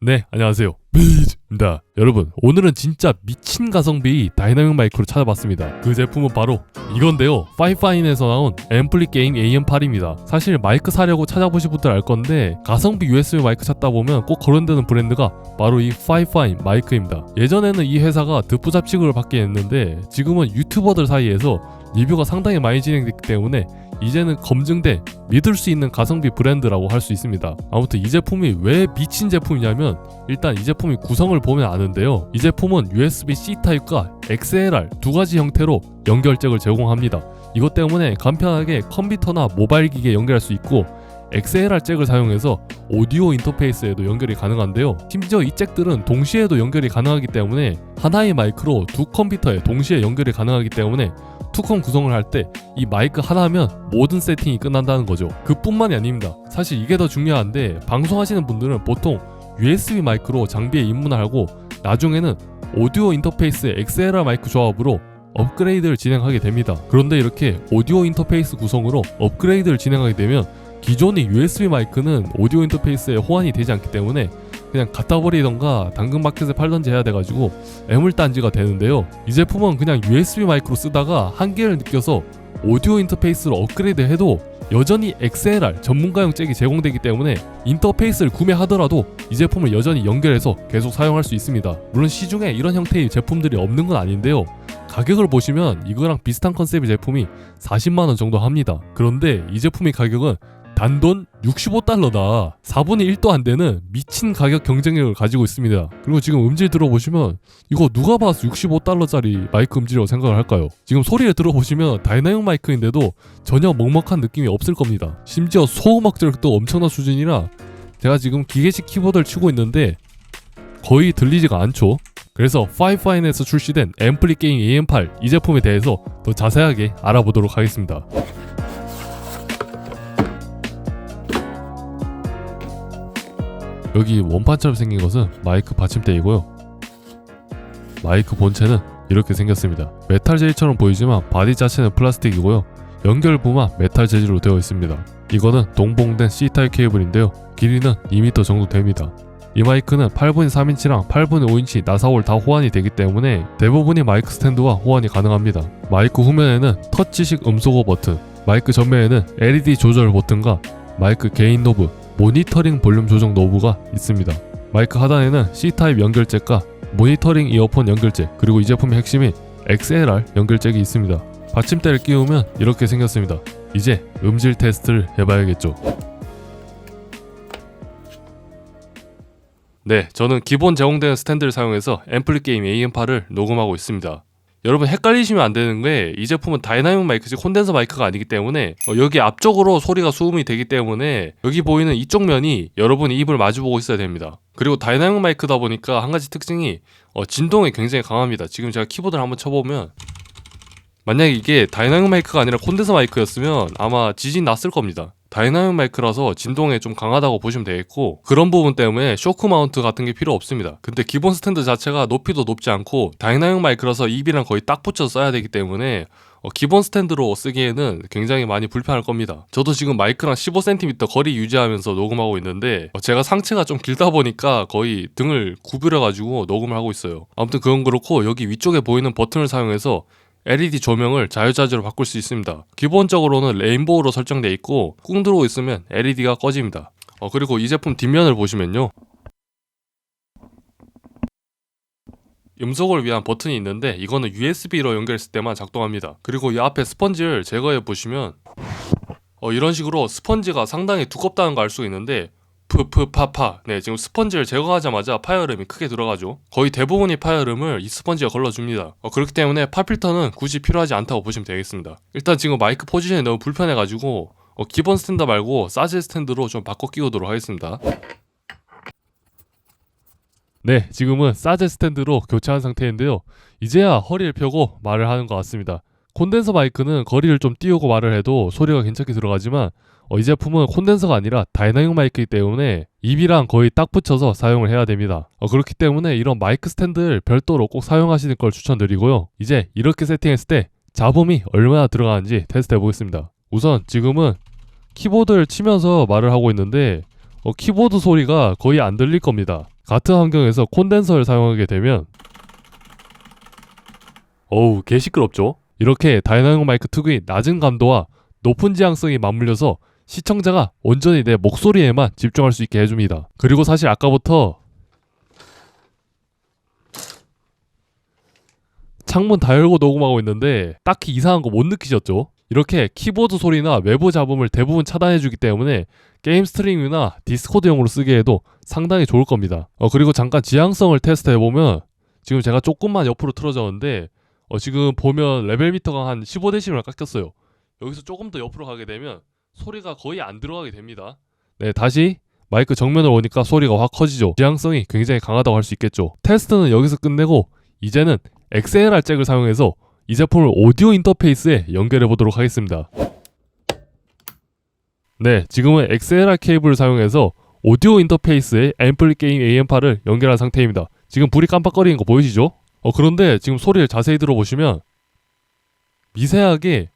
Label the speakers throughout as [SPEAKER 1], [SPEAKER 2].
[SPEAKER 1] 네, 안녕하세요. 비즈입니다. 여러분, 오늘은 진짜 미친 가성비 다이나믹 마이크로 찾아봤습니다. 그 제품은 바로 이건데요. 파이파인에서 나온 앰플리 게임 AM8입니다. 사실 마이크 사려고 찾아보신 분들 알 건데 가성비 USB 마이크 찾다 보면 꼭 거론되는 브랜드가 바로 이 파이파인 마이크입니다. 예전에는 이 회사가 듣보잡 취급을 받긴 했는데 지금은 유튜버들 사이에서 리뷰가 상당히 많이 진행됐기 때문에 이제는 검증된 믿을 수 있는 가성비 브랜드라고 할 수 있습니다. 아무튼 이 제품이 왜 미친 제품이냐면 일단 이 제품이 구성을 보면 아는데요. 이 제품은 USB-C 타입과 XLR 두 가지 형태로 연결잭을 제공합니다. 이것 때문에 간편하게 컴퓨터나 모바일 기기에 연결할 수 있고 XLR 잭을 사용해서 오디오 인터페이스에도 연결이 가능한데요. 심지어 이 잭들은 동시에도 연결이 가능하기 때문에 하나의 마이크로 두 컴퓨터에 동시에 연결이 가능하기 때문에 투컴 구성을 할 때 이 마이크 하나면 모든 세팅이 끝난다는 거죠. 그뿐만이 아닙니다. 사실 이게 더 중요한데 방송하시는 분들은 보통 USB 마이크로 장비에 입문을 하고 나중에는 오디오 인터페이스 XLR 마이크 조합으로 업그레이드를 진행하게 됩니다. 그런데 이렇게 오디오 인터페이스 구성으로 업그레이드를 진행하게 되면 기존의 USB 마이크는 오디오 인터페이스에 호환이 되지 않기 때문에 그냥 갖다 버리던가 당근마켓에 팔던지 해야 돼가지고 애물단지가 되는데요. 이 제품은 그냥 USB 마이크로 쓰다가 한계를 느껴서 오디오 인터페이스로 업그레이드 해도 여전히 XLR 전문가용 잭이 제공되기 때문에 인터페이스를 구매하더라도 이 제품을 여전히 연결해서 계속 사용할 수 있습니다. 물론 시중에 이런 형태의 제품들이 없는 건 아닌데요. 가격을 보시면 이거랑 비슷한 컨셉의 제품이 40만원 정도 합니다. 그런데 이 제품의 가격은 단돈 65달러다. 4분의 1도 안 되는 미친 가격 경쟁력을 가지고 있습니다. 그리고 지금 음질 들어보시면 이거 누가 봐서 65달러짜리 마이크 음질이라고 생각을 할까요? 지금 소리를 들어보시면 다이나믹 마이크인데도 전혀 먹먹한 느낌이 없을 겁니다. 심지어 소음 억제력도 엄청난 수준이라 제가 지금 기계식 키보드를 치고 있는데 거의 들리지가 않죠. 그래서 파이파인에서 출시된 앰플리 게임 AM8 이 제품에 대해서 더 자세하게 알아보도록 하겠습니다. 여기 원판처럼 생긴 것은 마이크 받침대이고요. 마이크 본체는 이렇게 생겼습니다. 메탈 재질처럼 보이지만 바디 자체는 플라스틱이고요. 연결부만 메탈 재질로 되어 있습니다. 이거는 동봉된 C타입 케이블인데요. 길이는 2m 정도 됩니다. 이 마이크는 8분의 3인치랑 8분의 5인치 나사홀 다 호환이 되기 때문에 대부분의 마이크 스탠드와 호환이 가능합니다. 마이크 후면에는 터치식 음소거 버튼, 마이크 전면에는 LED 조절 버튼과 마이크 게인 노브, 모니터링 볼륨 조정 노브가 있습니다. 마이크 하단에는 C타입 연결잭과 모니터링 이어폰 연결잭, 그리고 이 제품의 핵심인 XLR 연결잭이 있습니다. 받침대를 끼우면 이렇게 생겼습니다. 이제 음질 테스트를 해봐야겠죠. 네, 저는 기본 제공되는 스탠드를 사용해서 앰플리 게임 AM8을 녹음하고 있습니다. 여러분 헷갈리시면 안 되는 게 이 제품은 다이나믹 마이크지 콘덴서 마이크가 아니기 때문에 여기 앞쪽으로 소리가 수음이 되기 때문에 여기 보이는 이쪽 면이 여러분이 입을 마주보고 있어야 됩니다. 그리고 다이나믹 마이크다 보니까 한 가지 특징이 진동이 굉장히 강합니다. 지금 제가 키보드를 한번 쳐보면 만약에 이게 다이나믹 마이크가 아니라 콘덴서 마이크였으면 아마 지진 났을 겁니다. 다이나믹 마이크라서 진동에 좀 강하다고 보시면 되겠고 그런 부분 때문에 쇼크 마운트 같은 게 필요 없습니다. 근데 기본 스탠드 자체가 높이도 높지 않고 다이나믹 마이크라서 입이랑 거의 딱 붙여서 써야 되기 때문에 기본 스탠드로 쓰기에는 굉장히 많이 불편할 겁니다. 저도 지금 마이크랑 15cm 거리 유지하면서 녹음하고 있는데 제가 상체가 좀 길다 보니까 거의 등을 구부려가지고 녹음을 하고 있어요. 아무튼 그건 그렇고 여기 위쪽에 보이는 버튼을 사용해서 LED 조명을 자유자재로 바꿀 수 있습니다. 기본적으로는 레인보우로 설정되어 있고 꿍 들어오고 있으면 LED가 꺼집니다. 그리고 이 제품 뒷면을 보시면요, 음속을 위한 버튼이 있는데 이거는 USB로 연결했을 때만 작동합니다. 그리고 이 앞에 스펀지를 제거해 보시면 이런 식으로 스펀지가 상당히 두껍다는 걸 알 수 있는데 푸푸파파. 네, 지금 스펀지를 제거하자마자 파열음이 크게 들어가죠. 거의 대부분의 파열음을 이 스펀지가 걸러줍니다. 그렇기 때문에 팝필터는 굳이 필요하지 않다고 보시면 되겠습니다. 일단 지금 마이크 포지션이 너무 불편해가지고 기본 스탠드 말고 사제 스탠드로 좀 바꿔 끼우도록 하겠습니다. 네, 지금은 사제 스탠드로 교체한 상태인데요. 이제야 허리를 펴고 말을 하는 것 같습니다. 콘덴서 마이크는 거리를 좀 띄우고 말을 해도 소리가 괜찮게 들어가지만 이 제품은 콘덴서가 아니라 다이나믹 마이크이기 때문에 입이랑 거의 딱 붙여서 사용을 해야 됩니다. 그렇기 때문에 이런 마이크 스탠드를 별도로 꼭 사용하시는 걸 추천드리고요. 이제 이렇게 세팅했을 때 잡음이 얼마나 들어가는지 테스트 해보겠습니다. 우선 지금은 키보드를 치면서 말을 하고 있는데 키보드 소리가 거의 안 들릴 겁니다. 같은 환경에서 콘덴서를 사용하게 되면 어우 개 시끄럽죠. 이렇게 다이나믹 마이크 특유의 낮은 감도와 높은 지향성이 맞물려서 시청자가 온전히 내 목소리에만 집중할 수 있게 해줍니다. 그리고 사실 아까부터 창문 다 열고 녹음하고 있는데 딱히 이상한 거 못 느끼셨죠? 이렇게 키보드 소리나 외부 잡음을 대부분 차단해주기 때문에 게임 스트리밍이나 디스코드용으로 쓰게 해도 상당히 좋을 겁니다. 그리고 잠깐 지향성을 테스트해보면 지금 제가 조금만 옆으로 틀어졌는데 지금 보면 레벨 미터가 한 15dB 깎였어요. 여기서 조금 더 옆으로 가게 되면 소리가 거의 안 들어가게 됩니다. 네, 다시 마이크 정면으로 오니까 소리가 확 커지죠. 지향성이 굉장히 강하다고 할 수 있겠죠. 테스트는 여기서 끝내고 이제는 XLR 잭을 사용해서 이 제품을 오디오 인터페이스에 연결해 보도록 하겠습니다. 네, 지금은 XLR 케이블을 사용해서 오디오 인터페이스에 앰플리 게임 AM8을 연결한 상태입니다. 지금 불이 깜빡거리는 거 보이시죠? 그런데 지금 소리를 자세히 들어보시면 미세하게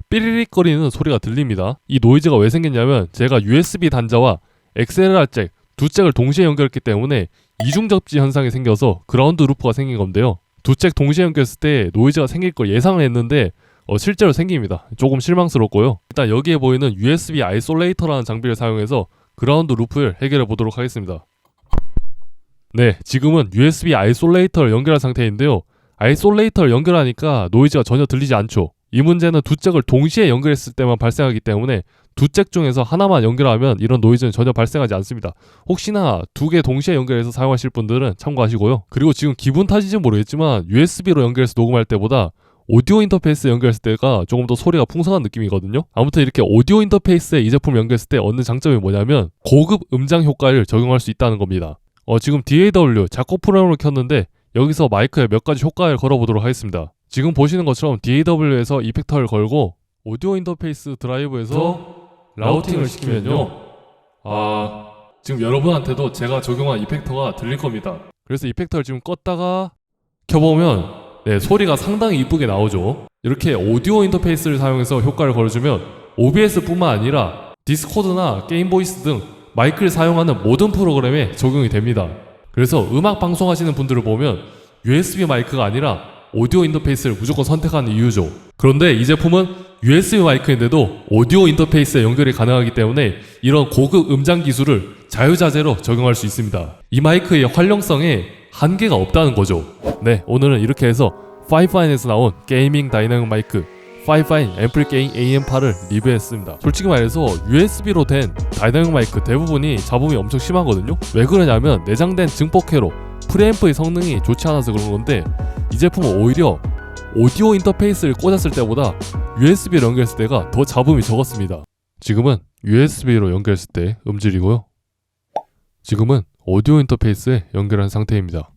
[SPEAKER 1] 삐리릭거리는 소리가 들립니다. 이 노이즈가 왜 생겼냐면 제가 USB 단자와 XLR 잭 두 잭을 동시에 연결했기 때문에 이중접지 현상이 생겨서 그라운드 루프가 생긴 건데요. 두 잭 동시에 연결했을 때 노이즈가 생길 걸 예상을 했는데 실제로 생깁니다. 조금 실망스럽고요. 일단 여기에 보이는 USB 아이솔레이터라는 장비를 사용해서 그라운드 루프를 해결해 보도록 하겠습니다. 네, 지금은 USB 아이솔레이터를 연결한 상태인데요. 아이솔레이터를 연결하니까 노이즈가 전혀 들리지 않죠. 이 문제는 두 잭을 동시에 연결했을 때만 발생하기 때문에 두 잭 중에서 하나만 연결하면 이런 노이즈는 전혀 발생하지 않습니다. 혹시나 두 개 동시에 연결해서 사용하실 분들은 참고하시고요. 그리고 지금 기분 탓인지 모르겠지만 USB로 연결해서 녹음할 때보다 오디오 인터페이스 연결했을 때가 조금 더 소리가 풍성한 느낌이거든요. 아무튼 이렇게 오디오 인터페이스에 이 제품을 연결했을 때 얻는 장점이 뭐냐면 고급 음장 효과를 적용할 수 있다는 겁니다. 지금 DAW 작곡 프로그램을 켰는데 여기서 마이크에 몇 가지 효과를 걸어보도록 하겠습니다. 지금 보시는 것처럼 DAW에서 이펙터를 걸고 오디오 인터페이스 드라이브에서 라우팅을 시키면요. 지금 여러분한테도 제가 적용한 이펙터가 들릴 겁니다. 그래서 이펙터를 지금 껐다가 켜보면 네, 소리가 상당히 이쁘게 나오죠. 이렇게 오디오 인터페이스를 사용해서 효과를 걸어주면 OBS뿐만 아니라 디스코드나 게임 보이스 등 마이크를 사용하는 모든 프로그램에 적용이 됩니다. 그래서 음악 방송하시는 분들을 보면 USB 마이크가 아니라 오디오 인터페이스를 무조건 선택하는 이유죠. 그런데 이 제품은 USB 마이크인데도 오디오 인터페이스에 연결이 가능하기 때문에 이런 고급 음장 기술을 자유자재로 적용할 수 있습니다. 이 마이크의 활용성에 한계가 없다는 거죠. 네, 오늘은 이렇게 해서 파이파인에서 나온 게이밍 다이나믹 마이크 파이파인 앰플리 게임 AM8을 리뷰했습니다. 솔직히 말해서 USB로 된 다이나믹 마이크 대부분이 잡음이 엄청 심하거든요. 왜 그러냐면 내장된 증폭회로 프리앰프의 성능이 좋지 않아서 그런 건데 이 제품은 오히려 오디오 인터페이스를 꽂았을 때보다 USB로 연결했을 때가 더 잡음이 적었습니다. 지금은 USB로 연결했을 때 음질이고요. 지금은 오디오 인터페이스에 연결한 상태입니다.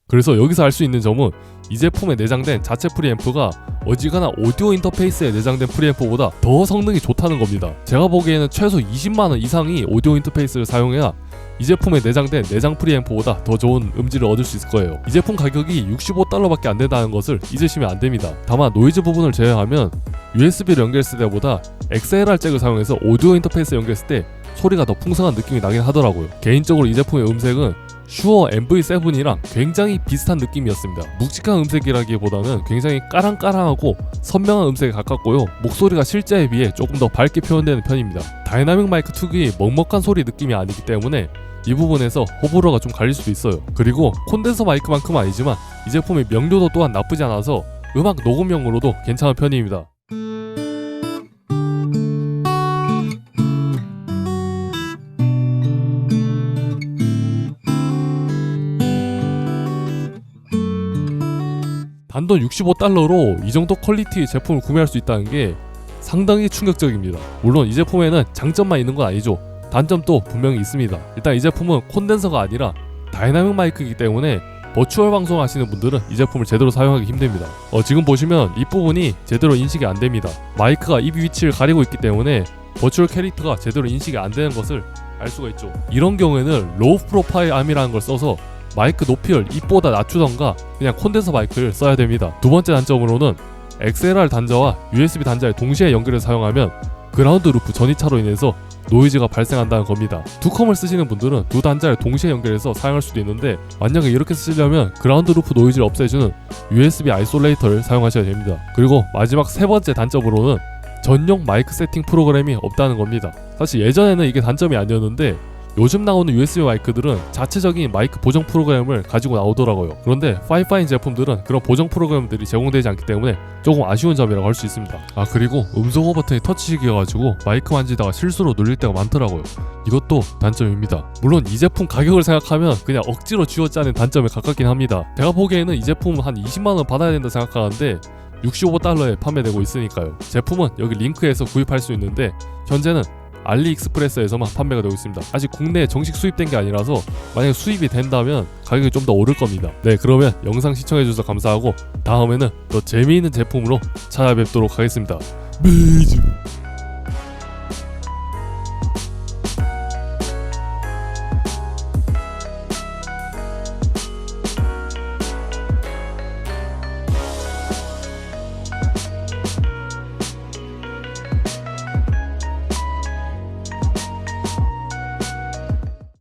[SPEAKER 1] 그래서 여기서 알 수 있는 점은 이 제품에 내장된 자체 프리앰프가 어지간한 오디오 인터페이스에 내장된 프리앰프보다 더 성능이 좋다는 겁니다. 제가 보기에는 최소 20만원 이상이 오디오 인터페이스를 사용해야 이 제품에 내장된 내장 프리앰프보다 더 좋은 음질을 얻을 수 있을 거예요. 이 제품 가격이 $65밖에 안 된다는 것을 잊으시면 안 됩니다. 다만 노이즈 부분을 제외하면 USB를 연결했을 때보다 XLR 잭을 사용해서 오디오 인터페이스 연결했을 때 소리가 더 풍성한 느낌이 나긴 하더라고요. 개인적으로 이 제품의 음색은 슈어 MV7이랑 굉장히 비슷한 느낌이었습니다. 묵직한 음색이라기보다는 굉장히 까랑까랑하고 선명한 음색에 가깝고요. 목소리가 실제에 비해 조금 더 밝게 표현되는 편입니다. 다이나믹 마이크 특유의 먹먹한 소리 느낌이 아니기 때문에 이 부분에서 호불호가 좀 갈릴 수도 있어요. 그리고 콘덴서 마이크만큼은 아니지만 이 제품의 명료도 또한 나쁘지 않아서 음악 녹음용으로도 괜찮은 편입니다. 단돈 $65로 이 정도 퀄리티의 제품을 구매할 수 있다는 게 상당히 충격적입니다. 물론 이 제품에는 장점만 있는 건 아니죠. 단점도 분명히 있습니다. 일단 이 제품은 콘덴서가 아니라 다이나믹 마이크이기 때문에 버추얼 방송 하시는 분들은 이 제품을 제대로 사용하기 힘듭니다. 지금 보시면 이 부분이 제대로 인식이 안 됩니다. 마이크가 입 위치를 가리고 있기 때문에 버추얼 캐릭터가 제대로 인식이 안 되는 것을 알 수가 있죠. 이런 경우에는 로우 프로파일 암이라는 걸 써서 마이크 높이를 입보다 낮추던가 그냥 콘덴서 마이크를 써야 됩니다. 두 번째 단점으로는 XLR 단자와 USB 단자를 동시에 연결해서 사용하면 그라운드 루프 전이차로 인해서 노이즈가 발생한다는 겁니다. 두 컴을 쓰시는 분들은 두 단자를 동시에 연결해서 사용할 수도 있는데 만약에 이렇게 쓰시려면 그라운드 루프 노이즈를 없애주는 USB 아이솔레이터를 사용하셔야 됩니다. 그리고 마지막 세 번째 단점으로는 전용 마이크 세팅 프로그램이 없다는 겁니다. 사실 예전에는 이게 단점이 아니었는데 요즘 나오는 USB 마이크들은 자체적인 마이크 보정 프로그램을 가지고 나오더라고요. 그런데 파이파인 제품들은 그런 보정 프로그램들이 제공되지 않기 때문에 조금 아쉬운 점이라고 할 수 있습니다. 그리고 음성 호응 버튼이 터치식이어가지고 마이크 만지다가 실수로 눌릴 때가 많더라고요. 이것도 단점입니다. 물론 이 제품 가격을 생각하면 그냥 억지로 쥐어짜는 단점에 가깝긴 합니다. 제가 보기에는 이 제품은 한 20만원 받아야 된다 생각하는데 $65에 판매되고 있으니까요. 제품은 여기 링크에서 구입할 수 있는데 현재는 알리익스프레스에서만 판매가 되고 있습니다. 아직 국내에 정식 수입된 게 아니라서 만약에 수입이 된다면 가격이 좀 더 오를 겁니다. 네, 그러면 영상 시청해주셔서 감사하고 다음에는 더 재미있는 제품으로 찾아뵙도록 하겠습니다. 매주